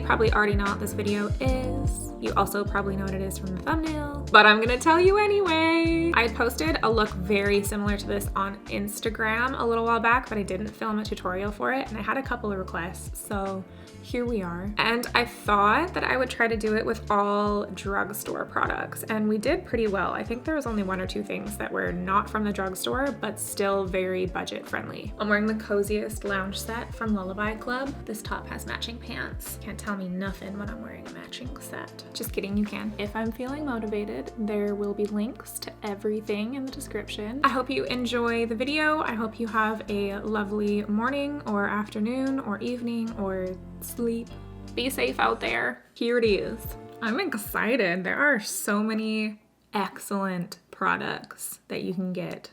probably already know what this video is. You also probably know what it is from the thumbnail, but I'm gonna tell you anyway. I posted a look very similar to this on Instagram a little while back, but I didn't film a tutorial for it, and I had a couple of requests, so here we are. And I thought that I would try to do it with all drugstore products, and we did pretty well. I think there was only one or two things that were not from the drugstore, but still very budget friendly. I'm wearing the coziest lounge set from Lullaby Club. This top has matching pants. Can't tell me nothing when I'm wearing a matching set. Just kidding, you can. If I'm feeling motivated, there will be links to everything in the description. I hope you enjoy the video. I hope you have a lovely morning or afternoon or evening or sleep. Be safe out there. Here it is. I'm excited. There are so many excellent products that you can get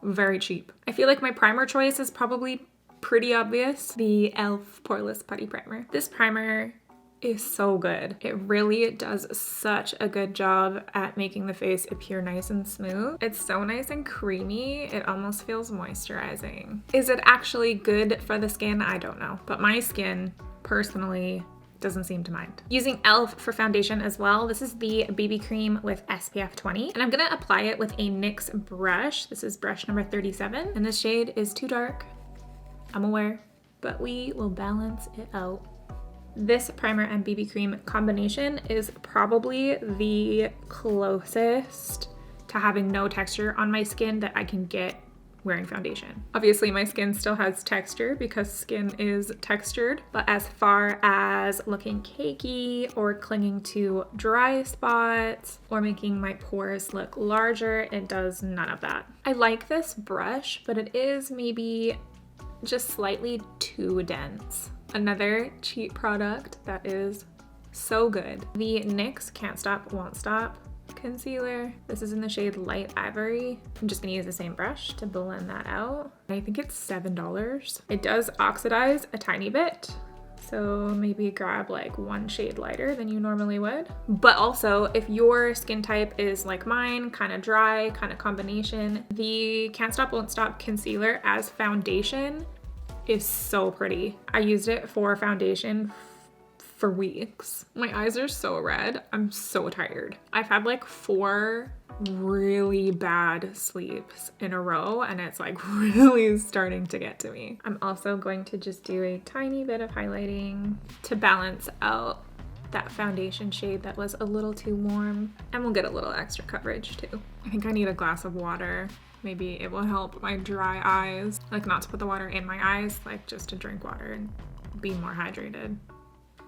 very cheap. I feel like my primer choice is probably pretty obvious. The e.l.f. Poreless Putty Primer. This primer is so good. It really does such a good job at making the face appear nice and smooth. It's so nice and creamy. It almost feels moisturizing. Is it actually good for the skin? I don't know, but my skin personally doesn't seem to mind. Using e.l.f. for foundation as well. This is the BB cream with SPF 20, and I'm gonna apply it with a NYX brush. This is brush number 37, and this shade is too dark, I'm aware, but we will balance it out. This primer and BB cream combination is probably the closest to having no texture on my skin that I can get wearing foundation. Obviously my skin still has texture because skin is textured, but as far as looking cakey or clinging to dry spots or making my pores look larger, it does none of that. I like this brush, but it is maybe just slightly too dense. Another cheap product that is so good. The NYX Can't Stop, Won't Stop concealer. This is in the shade Light Ivory. I'm just gonna use the same brush to blend that out. I think it's $7. It does oxidize a tiny bit, so maybe grab like one shade lighter than you normally would. But also, if your skin type is like mine, kind of dry, kind of combination, the Can't Stop, Won't Stop concealer as foundation is so pretty. I used it for foundation for weeks. My eyes are so red. I'm so tired. I've had like 4 really bad sleeps in a row, and it's like really starting to get to me. I'm also going to just do a tiny bit of highlighting to balance out that foundation shade that was a little too warm, and we'll get a little extra coverage too. I think I need a glass of water. Maybe it will help my dry eyes. Like, not to put the water in my eyes, like just to drink water and be more hydrated.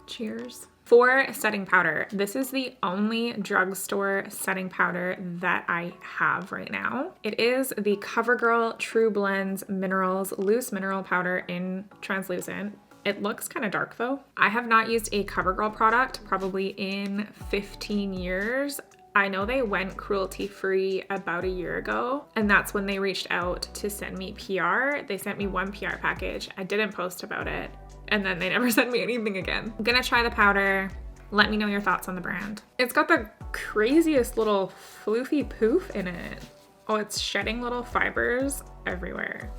Cheers. For setting powder, this is the only drugstore setting powder that I have right now. It is the CoverGirl True Blends Minerals Loose Mineral Powder in translucent. It looks kind of dark though. I have not used a CoverGirl product probably in 15 years. I know they went cruelty-free about a year ago, and that's when they reached out to send me PR. They sent me one PR package. I didn't post about it, and then they never sent me anything again. I'm gonna try the powder. Let me know your thoughts on the brand. It's got the craziest little floofy poof in it. Oh, it's shedding little fibers everywhere.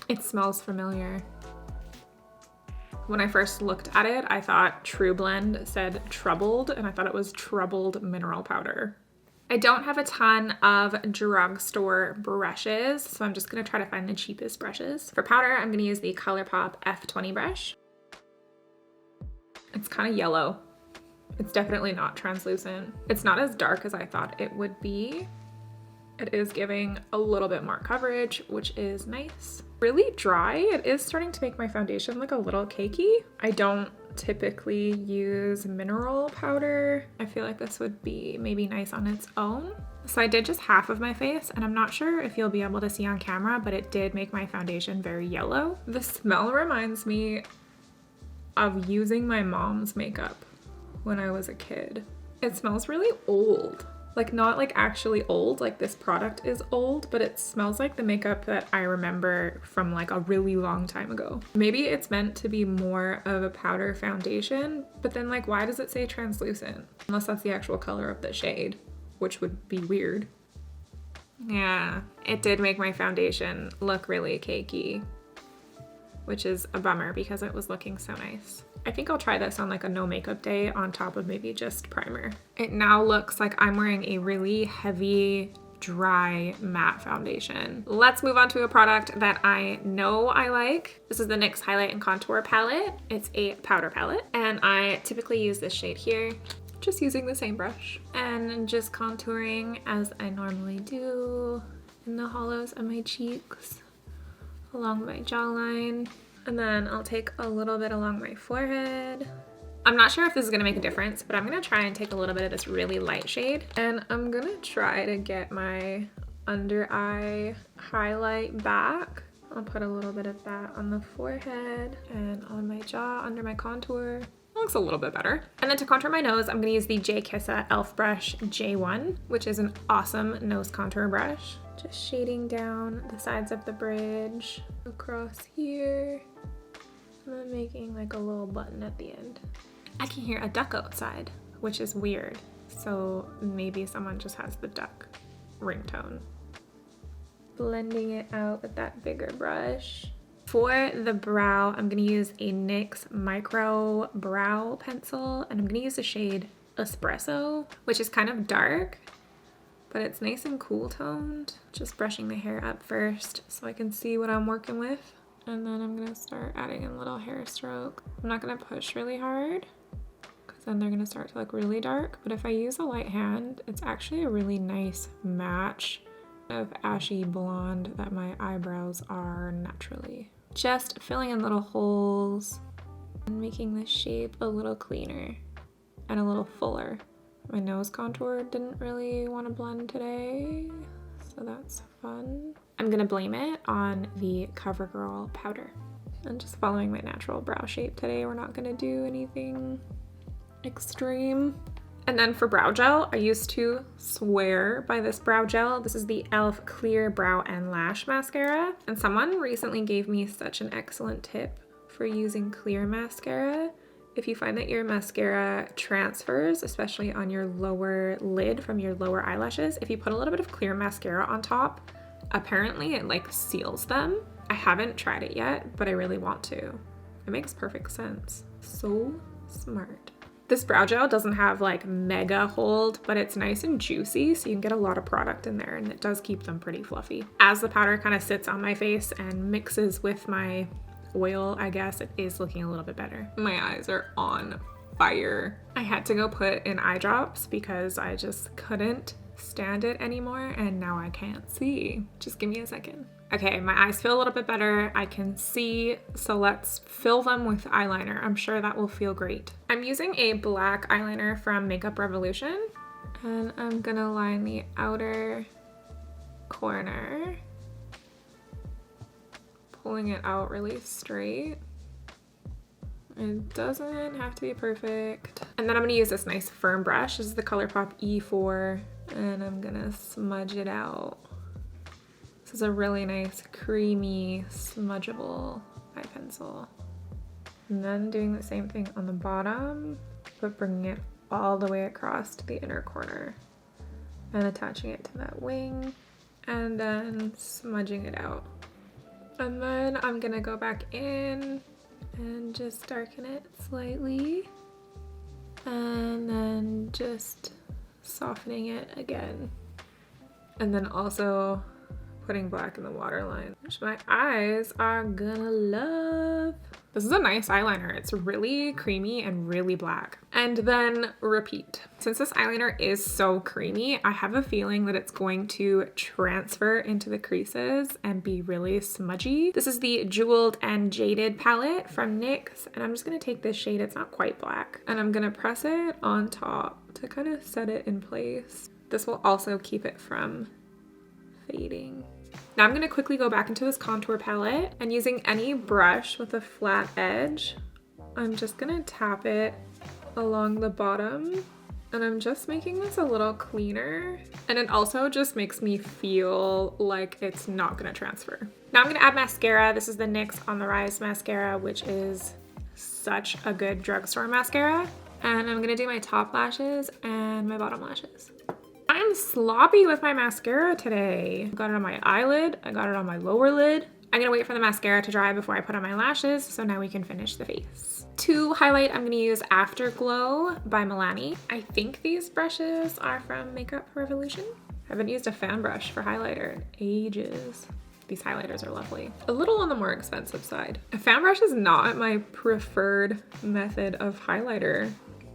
It smells familiar. When I first looked at it, I thought True Blend said troubled, and I thought it was troubled mineral powder. I don't have a ton of drugstore brushes, so I'm just gonna try to find the cheapest brushes. For powder, I'm gonna use the ColourPop F20 brush. It's kind of yellow. It's definitely not translucent. It's not as dark as I thought it would be. It is giving a little bit more coverage, which is nice. Really dry. It is starting to make my foundation look a little cakey. I don't typically use mineral powder. I feel like this would be maybe nice on its own. So I did just half of my face, and I'm not sure if you'll be able to see on camera, but it did make my foundation very yellow. The smell reminds me of using my mom's makeup when I was a kid. It smells really old. Like, not like actually old, like this product is old, but it smells like the makeup that I remember from like a really long time ago. Maybe it's meant to be more of a powder foundation, but then like, why does it say translucent? Unless that's the actual color of the shade, which would be weird. Yeah, it did make my foundation look really cakey, which is a bummer because it was looking so nice. I think I'll try this on like a no makeup day on top of maybe just primer. It now looks like I'm wearing a really heavy, dry matte foundation. Let's move on to a product that I know I like. This is the NYX Highlight and Contour Palette. It's a powder palette, and I typically use this shade here. Just using the same brush and just contouring as I normally do in the hollows of my cheeks, along my jawline, and then I'll take a little bit along my forehead. I'm not sure if this is gonna make a difference, but I'm gonna try and take a little bit of this really light shade, and I'm gonna try to get my under eye highlight back. I'll put a little bit of that on the forehead and on my jaw under my contour. Looks a little bit better. And then to contour my nose, I'm gonna use the J Kissa e.l.f. brush J1, which is an awesome nose contour brush. Just shading down the sides of the bridge across here. And then making like a little button at the end. I can hear a duck outside, which is weird. So maybe someone just has the duck ringtone. Blending it out with that bigger brush. For the brow, I'm gonna use a NYX Micro Brow Pencil, and I'm gonna use the shade Espresso, which is kind of dark, but it's nice and cool toned. Just brushing the hair up first so I can see what I'm working with. And then I'm gonna start adding in little hair stroke. I'm not gonna push really hard because then they're gonna start to look really dark. But if I use a light hand, it's actually a really nice match of ashy blonde that my eyebrows are naturally. Just filling in little holes and making the shape a little cleaner and a little fuller. My nose contour didn't really want to blend today, so that's fun. I'm gonna blame it on the CoverGirl powder. I'm just following my natural brow shape today. We're not gonna do anything extreme. And then for brow gel, I used to swear by this brow gel. This is the e.l.f. Clear Brow and Lash Mascara. And someone recently gave me such an excellent tip for using clear mascara. If you find that your mascara transfers, especially on your lower lid from your lower eyelashes, if you put a little bit of clear mascara on top, apparently it like seals them. I haven't tried it yet, but I really want to. It makes perfect sense. So smart. This brow gel doesn't have like mega hold, but it's nice and juicy, so you can get a lot of product in there, and it does keep them pretty fluffy. As the powder kind of sits on my face and mixes with my oil, I guess, it is looking a little bit better. My eyes are on fire. I had to go put in eye drops because I just couldn't stand it anymore, and now I can't see. Just give me a second. Okay, my eyes feel a little bit better. I can see, so let's fill them with eyeliner. I'm sure that will feel great. I'm using a black eyeliner from Makeup Revolution, and I'm gonna line the outer corner, pulling it out really straight. It doesn't have to be perfect. And then I'm gonna use this nice firm brush. This is the ColourPop E4, and I'm gonna smudge it out. This is a really nice, creamy, smudgeable eye pencil. And then doing the same thing on the bottom, but bringing it all the way across to the inner corner and attaching it to that wing, and then smudging it out. And then I'm gonna go back in and just darken it slightly, and then just softening it again. And then also putting black in the waterline, which my eyes are gonna love. This is a nice eyeliner. It's really creamy and really black. And then repeat. Since this eyeliner is so creamy, I have a feeling that it's going to transfer into the creases and be really smudgy. This is the Jeweled and Jaded palette from NYX, and I'm just gonna take this shade, it's not quite black, and I'm gonna press it on top to kind of set it in place. This will also keep it from fading. Now I'm gonna quickly go back into this contour palette, and using any brush with a flat edge, I'm just gonna tap it along the bottom, and I'm just making this a little cleaner. And it also just makes me feel like it's not gonna transfer. Now I'm gonna add mascara. This is the NYX On The Rise mascara, which is such a good drugstore mascara. And I'm gonna do my top lashes and my bottom lashes. I'm sloppy with my mascara today. I got it on my eyelid, I got it on my lower lid, I'm gonna wait for the mascara to dry before I put on my lashes, so now we can finish the face. To highlight, I'm gonna use Afterglow by Milani. I think these brushes are from Makeup Revolution. I haven't used a fan brush for highlighter in ages. These highlighters are lovely. A little on the more expensive side. A fan brush is not my preferred method of highlighter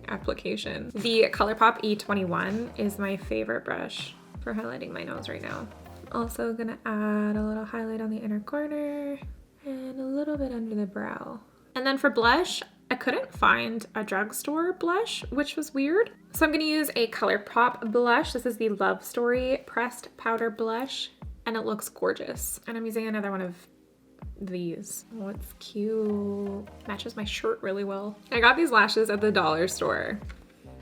application. The ColourPop E21 is my favorite brush for highlighting my nose right now. Also gonna add a little highlight on the inner corner and a little bit under the brow. And then for blush, I couldn't find a drugstore blush, which was weird. So I'm gonna use a ColourPop blush. This is the Love Story Pressed Powder Blush, and it looks gorgeous. And I'm using another one of these. Oh, it's cute. Matches my shirt really well. I got these lashes at the dollar store.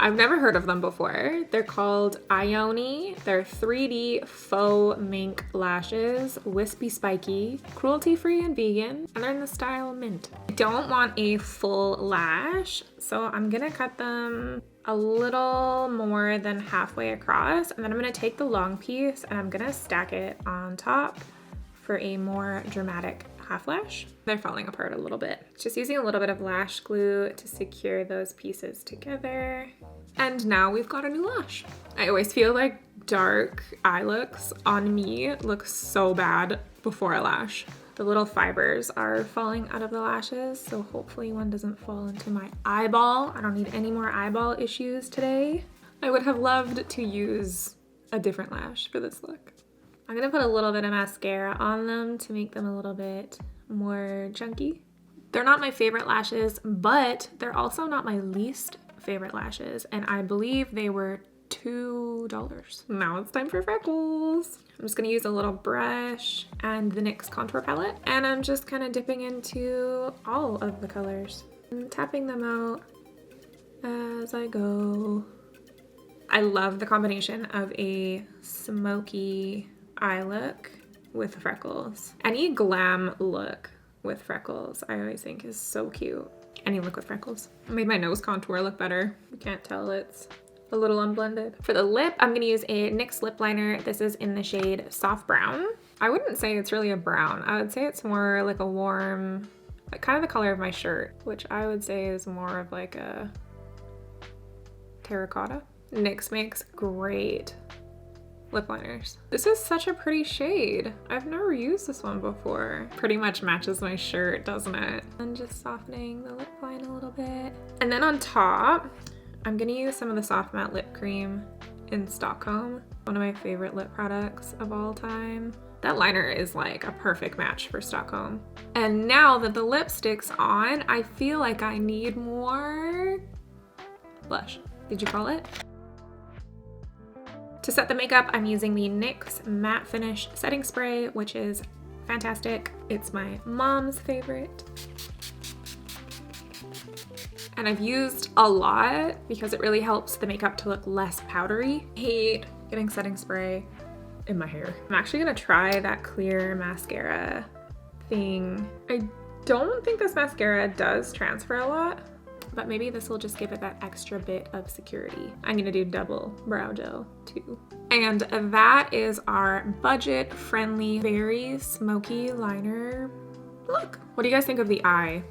I've never heard of them before. They're called Ioni. They're 3D faux mink lashes, wispy spiky, cruelty-free and vegan, and they're in the style mint. I don't want a full lash, so I'm gonna cut them a little more than halfway across, and then I'm gonna take the long piece and I'm gonna stack it on top for a more dramatic half lash. They're falling apart a little bit. Just using a little bit of lash glue to secure those pieces together. And now we've got a new lash. I always feel like dark eye looks on me look so bad before a lash. The little fibers are falling out of the lashes, so hopefully one doesn't fall into my eyeball. I don't need any more eyeball issues today. I would have loved to use a different lash for this look. I'm gonna put a little bit of mascara on them to make them a little bit more chunky. They're not my favorite lashes, but they're also not my least favorite lashes, and I believe they were $2. Now it's time for freckles. I'm just gonna use a little brush and the NYX contour palette, and I'm just kind of dipping into all of the colors and tapping them out as I go. I love the combination of a smoky eye look with freckles. Any glam look with freckles I always think is so cute. Any look with freckles. I made my nose contour look better. You can't tell it's a little unblended. For the lip, I'm gonna use a NYX lip liner. This is in the shade Soft Brown. I wouldn't say it's really a brown. I would say it's more like a warm, like kind of the color of my shirt, which I would say is more of like a terracotta. NYX makes great lip liners. This is such a pretty shade. I've never used this one before. Pretty much matches my shirt, doesn't it? And just softening the lip line a little bit. And then on top, I'm gonna use some of the Soft Matte Lip Cream in Stockholm, one of my favorite lip products of all time. That liner is like a perfect match for Stockholm. And now that the lipstick's on, I feel like I need more blush. Did you call it? To set the makeup, I'm using the NYX Matte Finish Setting Spray, which is fantastic. It's my mom's favorite. And I've used a lot because it really helps the makeup to look less powdery. I hate getting setting spray in my hair. I'm actually gonna try that clear mascara thing. I don't think this mascara does transfer a lot, but maybe this will just give it that extra bit of security. I'm gonna do double brow gel too. And that is our budget-friendly, very smoky liner look. What do you guys think of the eye?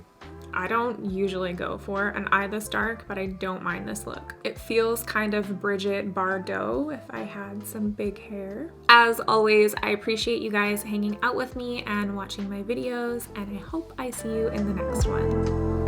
I don't usually go for an eye this dark, but I don't mind this look. It feels kind of Bridget Bardot if I had some big hair. As always, I appreciate you guys hanging out with me and watching my videos, and I hope I see you in the next one.